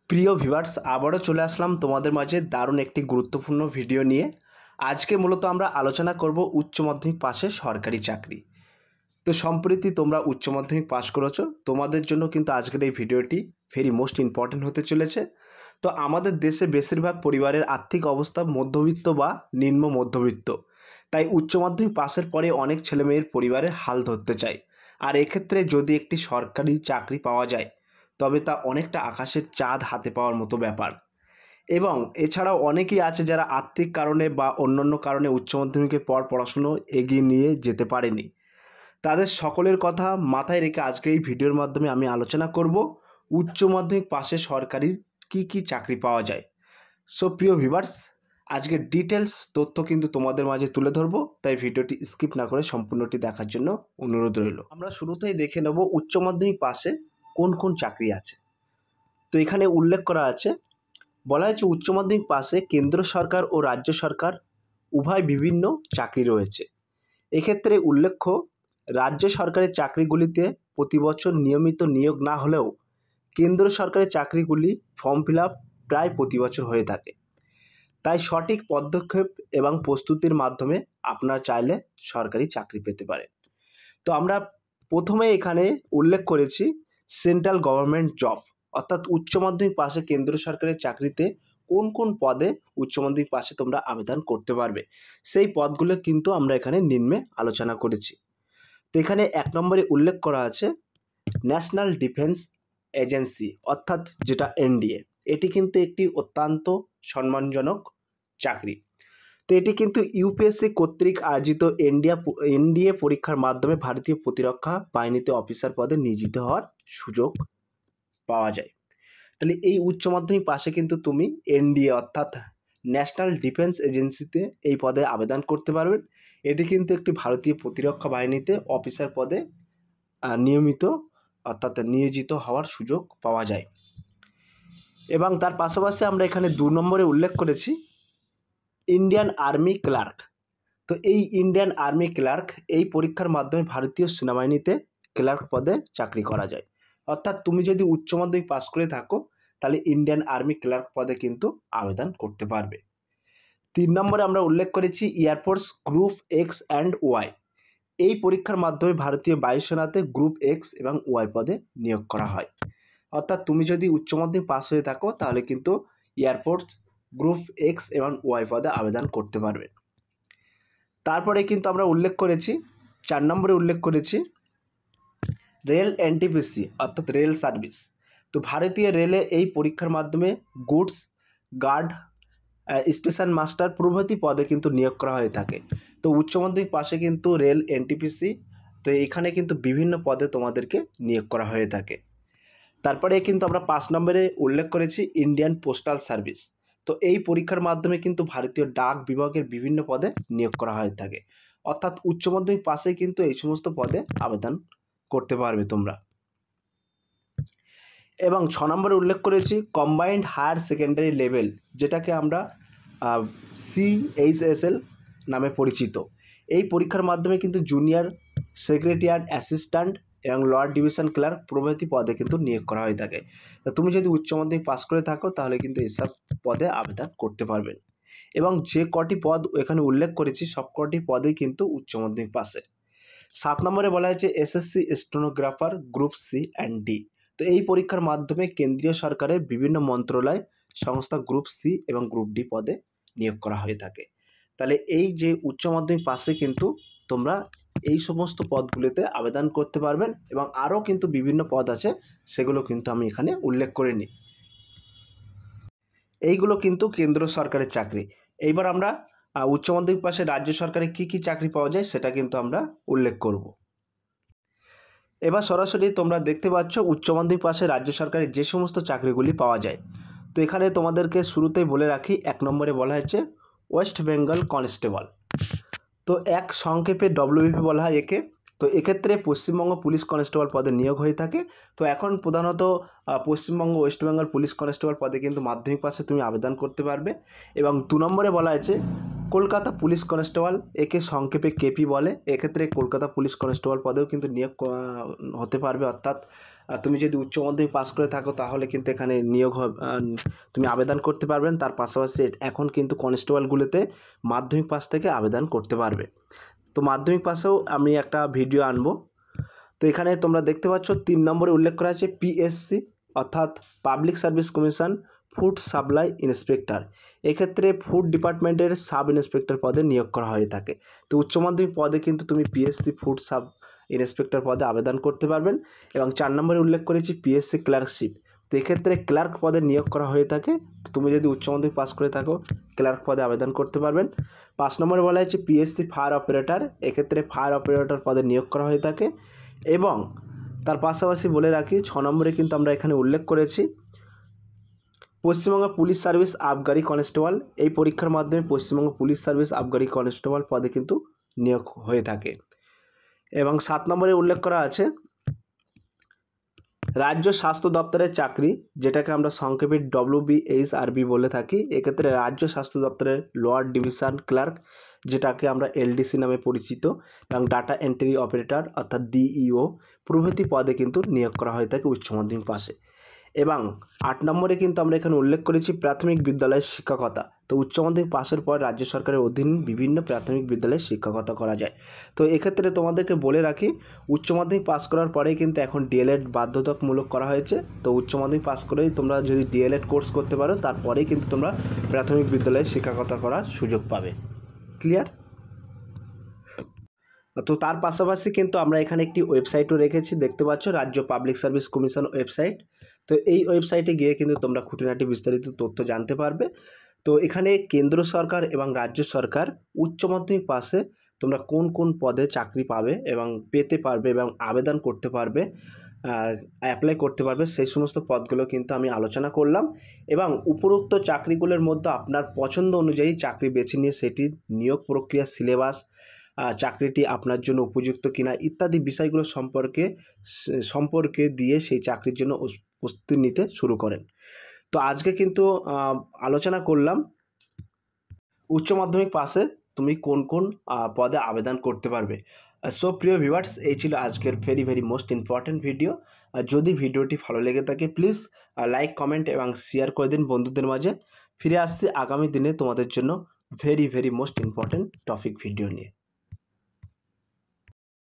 প্রিয় ভিউয়ার্স, আবারও চলে আসলাম তোমাদের মাঝে দারুণ একটি গুরুত্বপূর্ণ ভিডিও নিয়ে। আজকে মূলত আমরা আলোচনা করব উচ্চ মাধ্যমিক পাশে সরকারি চাকরি। তো সম্প্রতি তোমরা উচ্চ মাধ্যমিক পাশ করেছো, তোমাদের জন্য কিন্তু আজকের এই ভিডিওটি ভেরি মোস্ট ইম্পর্ট্যান্ট হতে চলেছে। তো আমাদের দেশে বেশিরভাগ পরিবারের আর্থিক অবস্থা মধ্যবিত্ত বা নিম্ন মধ্যবিত্ত, তাই উচ্চ মাধ্যমিক পাশের পরে অনেক ছেলেমেয়ের পরিবারের হাল ধরতে চায়। আর এক্ষেত্রে যদি একটি সরকারি চাকরি পাওয়া যায় তবে তা অনেকটা আকাশের চাঁদ হাতে পাওয়ার মতো ব্যাপার। এবং এছাড়াও অনেকেই আছে যারা আর্থিক কারণে বা অন্যান্য কারণে উচ্চ মাধ্যমিকের পর পড়াশুনো এগিয়ে নিয়ে যেতে পারেনি। তাদের সকলের কথা মাথায় রেখে আজকে এই ভিডিওর মাধ্যমে আমি আলোচনা করব উচ্চ মাধ্যমিক পাশে সরকারি কি চাকরি পাওয়া যায়। সো প্রিয় ভিউয়ার্স, আজকে ডিটেলস তথ্য কিন্তু তোমাদের মাঝে তুলে ধরবো, তাই ভিডিওটি স্কিপ না করে সম্পূর্ণটি দেখার জন্য অনুরোধ রইল। আমরা শুরুতেই দেখে নেব উচ্চ মাধ্যমিক পাশে কোন কোন চাকরি আছে। তো এখানে উল্লেখ করা আছে, বলা হয়েছে উচ্চ মাধ্যমিক পাশে কেন্দ্র সরকার ও রাজ্য সরকার উভয় বিভিন্ন চাকরি রয়েছে। এক্ষেত্রে উল্লেখ্য, রাজ্য সরকারের চাকরিগুলিতে প্রতি বছর নিয়মিত নিয়োগ না হলেও কেন্দ্র সরকারের চাকরিগুলি ফর্ম ফিল আপ প্রায় প্রতি বছর হয়ে থাকে। তাই সঠিক পদক্ষেপ এবং প্রস্তুতির মাধ্যমে আপনারা চাইলে সরকারি চাকরি পেতে পারেন। তো আমরা প্রথমে এখানে উল্লেখ করেছি সেন্ট্রাল গভর্নমেন্ট জব, অর্থাৎ উচ্চ মাধ্যমিক পাশে কেন্দ্র সরকারের চাকরিতে কোন কোন পদে উচ্চ মাধ্যমিক পাশে তোমরা আবেদন করতে পারবে, সেই পদগুলো কিন্তু আমরা এখানে নিম্নে আলোচনা করেছি। তো এখানে 1 নম্বরে উল্লেখ করা আছে ন্যাশনাল ডিফেন্স এজেন্সি, অর্থাৎ যেটা এনডিএ। এটি কিন্তু একটি অত্যন্ত সম্মানজনক চাকরি। তো এটি কিন্তু ইউপিএসসি কর্তৃক আয়োজিত এনডিএ পরীক্ষার মাধ্যমে ভারতীয় প্রতিরক্ষা বাহিনীতে অফিসার পদে নিয়োজিত হওয়ার সুযোগ পাওয়া যায়। তাহলে এই উচ্চ মাধ্যমিক পাশে কিন্তু তুমি এনডিএ অর্থাৎ ন্যাশনাল ডিফেন্স এজেন্সিতে এই পদে আবেদন করতে পারবেন। এটি কিন্তু একটি ভারতীয় প্রতিরক্ষা বাহিনীতে অফিসার পদে নিয়মিত অর্থাৎ নিয়োজিত হওয়ার সুযোগ পাওয়া যায়। এবং তার পাশাপাশি আমরা এখানে 2 নম্বরে উল্লেখ করেছি ইন্ডিয়ান আর্মি ক্লার্ক। তো এই ইন্ডিয়ান আর্মি ক্লার্ক এই পরীক্ষার মাধ্যমে ভারতীয় সেনাবাহিনীতে ক্লার্ক পদে চাকরি করা যায়। অর্থাৎ তুমি যদি উচ্চ মাধ্যমিক পাস করে থাকো তাহলে ইন্ডিয়ান আর্মি ক্লার্ক পদে কিন্তু আবেদন করতে পারবে। 3 নম্বরে আমরা উল্লেখ করেছি air force group X and Y. এই পরীক্ষার মাধ্যমে ভারতীয় বায়ুসেনাতে গ্রুপ এক্স এবং ওয়াই পদে নিয়োগ করা হয়। অর্থাৎ তুমি যদি উচ্চ মাধ্যমিক পাস হয়ে থাকো তাহলে কিন্তু এয়ারফোর্স গ্রুপ এক্স এবং ওয়াই পদে আবেদন করতে পারবে। তারপরে কিন্তু আমরা উল্লেখ করেছি 4 নম্বরে উল্লেখ করেছি রেল এনটিপিসি, অর্থাৎ রেল সার্ভিস। তো ভারতীয় রেলে এই পরীক্ষার মাধ্যমে গুডস গার্ড, স্টেশন মাস্টার প্রভৃতি পদে কিন্তু নিয়োগ করা হয়ে থাকে। তো উচ্চ মাধ্যমিক পাশে কিন্তু রেল এনটিপিসি, তো এখানে কিন্তু বিভিন্ন পদে তোমাদেরকে নিয়োগ করা হয়ে থাকে। তারপরে কিন্তু আমরা 5 নম্বরে উল্লেখ করেছি ইন্ডিয়ান পোস্টাল সার্ভিস। তো এই পরীক্ষার মাধ্যমে কিন্তু ভারতীয় ডাক বিভাগের বিভিন্ন পদে নিয়োগ করা হয়ে থাকে। অর্থাৎ উচ্চ মাধ্যমিক পাশে কিন্তু এই সমস্ত পদে আবেদন করতে পারবে তোমরা। এবং 6 নম্বরে উল্লেখ করেছি কম্বাইন্ড হায়ার সেকেন্ডারি লেভেল, যেটাকে আমরা CHSL নামে পরিচিত। এই পরীক্ষার মাধ্যমে কিন্তু জুনিয়র সেক্রেটারিয়েট অ্যাসিস্ট্যান্ট এবং লোয়ার ডিভিশন ক্লার্ক প্রভৃতি পদে কিন্তু নিয়োগ করা হয়ে থাকে। তা তুমি যদি উচ্চ মাধ্যমিক পাস করে থাকো তাহলে কিন্তু এইসব পদে আবেদন করতে পারবেন। এবং যে কটি পদ এখানে উল্লেখ করেছি সব কটি পদেই কিন্তু উচ্চ মাধ্যমিক পাশে। 7 নম্বরে বলা হয়েছে SSC stenographer group C and D. তো এই পরীক্ষার মাধ্যমে কেন্দ্রীয় সরকারের বিভিন্ন মন্ত্রণালয় সংস্থা গ্রুপ সি এবং গ্রুপ ডি পদে নিয়োগ করা হয়ে থাকে। তাহলে এই যে উচ্চ মাধ্যমিক পাশে কিন্তু তোমরা এই সমস্ত পদগুলিতে আবেদন করতে পারবেন। এবং আরও কিন্তু বিভিন্ন পদ আছে, সেগুলো কিন্তু আমি এখানে উল্লেখ করে নিই। এইগুলো কিন্তু কেন্দ্র সরকারের চাকরি। এইবার আমরা উচ্চ মাধ্যমিক পাশে রাজ্য সরকারে কি চাকরি পাওয়া যায় সেটা কিন্তু আমরা উল্লেখ করব। এবার সরাসরি তোমরা দেখতে পাচ্ছ উচ্চ মাধ্যমিক পাশে রাজ্য সরকারের যে সমস্ত চাকরিগুলি পাওয়া যায়। তো এখানে তোমাদেরকে শুরুতেই বলে রাখি 1 নম্বরে বলা হয়েছে ওয়েস্ট বেঙ্গল কনস্টেবল। তো এক সংক্ষেপে WBP বলা হয় একে। তো এক্ষেত্রে পশ্চিমবঙ্গ পুলিশ কনস্টেবল পদে নিয়োগ হয়ে থাকে। তো এখন প্রধানত Paschimbanga West Bengal police constable পদে কিন্তু মাধ্যমিক পাশে তুমি আবেদন করতে পারবে। এবং 2 নম্বরে বলা আছে কলকাতা পুলিশ কনস্টেবল, একে সংক্ষেপে কেপি বলে। এক্ষেত্রে কলকাতা পুলিশ কনস্টেবল পদেও কিন্তু নিয়োগ হতে পারবে, অর্থাৎ তুমি যদি উচ্চ মাধ্যমিক পাস করে থাকো তাহলে কিন্তু এখানে নিয়োগ তুমি আবেদন করতে পারবেন। তার পাশাপাশি এখন কিন্তু কনস্টেবলগুলোতে মাধ্যমিক পাস থেকে আবেদন করতে পারবে। তো মাধ্যমিক পাশেও আমি একটা ভিডিও আনবো। তো এখানে তোমরা দেখতে পাচ্ছ 3 নম্বরে উল্লেখ করা আছে পিএসসি, অর্থাৎ public service commission food supply inspector. এক্ষেত্রে ফুড ডিপার্টমেন্টের সাব ইন্সপেক্টর পদে নিয়োগ করা হয়ে থাকে। তো উচ্চ মাধ্যমিক পদে কিন্তু তুমি পিএসসি ফুড সাব ইন্সপেক্টর পদে আবেদন করতে পারবেন। এবং 4 নম্বরে উল্লেখ করেছি পিএসসি ক্লার্কশিপ। তো এক্ষেত্রে ক্লার্ক পদে নিয়োগ করা হয়ে থাকে। তো তুমি যদি উচ্চ মাধ্যমিক পাস করে থাকো ক্লার্ক পদে আবেদন করতে পারবেন। 5 নম্বরে বলা হয়েছে পিএসসি ফায়ার অপারেটর। এক্ষেত্রে ফায়ার অপারেটর পদে নিয়োগ করা হয়ে থাকে। এবং তার পাশাপাশি বলে রাখি 6 নম্বরে কিন্তু আমরা এখানে উল্লেখ করেছি পশ্চিমবঙ্গ পুলিশ সার্ভিস আবগারি কনস্টেবল। এই পরীক্ষার মাধ্যমে পশ্চিমবঙ্গ পুলিশ সার্ভিস আবগারি কনস্টেবল পদে কিন্তু নিয়োগ হয়ে থাকে। এবং 7 নম্বরে উল্লেখ করা আছে রাজ্য স্বাস্থ্য দপ্তরের চাকরি, যেটাকে আমরা সংক্ষেপে WBHRB বলে থাকি। এক্ষেত্রে রাজ্য স্বাস্থ্য দপ্তরের লোয়ার ডিভিশন ক্লার্ক, যেটাকে আমরা LDC নামে পরিচিত, এবং ডাটা এন্ট্রি অপারেটর অর্থাৎ DEO প্রভৃতি পদে কিন্তু নিয়োগ করা হয়ে থাকে উচ্চ মাধ্যমিক পাশে। এবং 8 নম্বরে কিন্তু আমরা এখানে উল্লেখ করেছি প্রাথমিক বিদ্যালয়ের শিক্ষকতা। তো উচ্চ মাধ্যমিক পাশের পর রাজ্য সরকারের অধীন বিভিন্ন প্রাথমিক বিদ্যালয়ে শিক্ষকতা করা যায়। তো এক্ষেত্রে তোমাদেরকে বলে রাখি উচ্চ মাধ্যমিক পাস করার পরেই কিন্তু এখন DLED বাধ্যতামূলক করা হয়েছে। তো উচ্চ মাধ্যমিক পাস করেই তোমরা যদি DLED কোর্স করতে পারো তারপরেই কিন্তু তোমরা প্রাথমিক বিদ্যালয়ে শিক্ষকতা করার সুযোগ পাবে। ক্লিয়ার? তো তার পাশাপাশি কিন্তু আমরা এখানে একটি ওয়েবসাইটও রেখেছি, দেখতে পাচ্ছ রাজ্য পাবলিক সার্ভিস কমিশন ওয়েবসাইট। তো এই ওয়েবসাইটে গিয়ে কিন্তু তোমরা খুঁটিনাটি বিস্তারিত তথ্য জানতে পারবে। তো এখানে কেন্দ্র সরকার এবং রাজ্য সরকার উচ্চ মাধ্যমিক পাশে তোমরা কোন কোন পদে চাকরি পাবে এবং পেতে পারবে এবং আবেদন করতে পারবে, অ্যাপ্লাই করতে পারবে, সেই সমস্ত পদগুলো কিন্তু আমি আলোচনা করলাম। এবং উপরোক্ত চাকরিগুলোর মধ্যে আপনার পছন্দ অনুযায়ী চাকরি বেছে নিয়ে সেটির নিয়োগ প্রক্রিয়া, সিলেবাস, চাকরিটি আপনার জন্য উপযুক্ত কিনা ইত্যাদি বিষয়গুলো সম্পর্কে দিয়ে সেই চাকরির জন্য প্রস্তুতি নিতে শুরু করেন। তো আজকে কিন্তু আলোচনা করলাম উচ্চ মাধ্যমিক পাশে তুমি কোন কোন পদে আবেদন করতে পারবে। সো প্রিয় ভিউয়ার্স, এই ছিল আজকের ভেরি মোস্ট ইম্পর্ট্যান্ট ভিডিও। যদি ভিডিওটি ভালো লেগে থাকে প্লিজ লাইক, কমেন্ট এবং শেয়ার করে দিন বন্ধুদের মাঝে। ফিরে আসছি আগামী দিনে তোমাদের জন্য very most important topic video নিয়ে।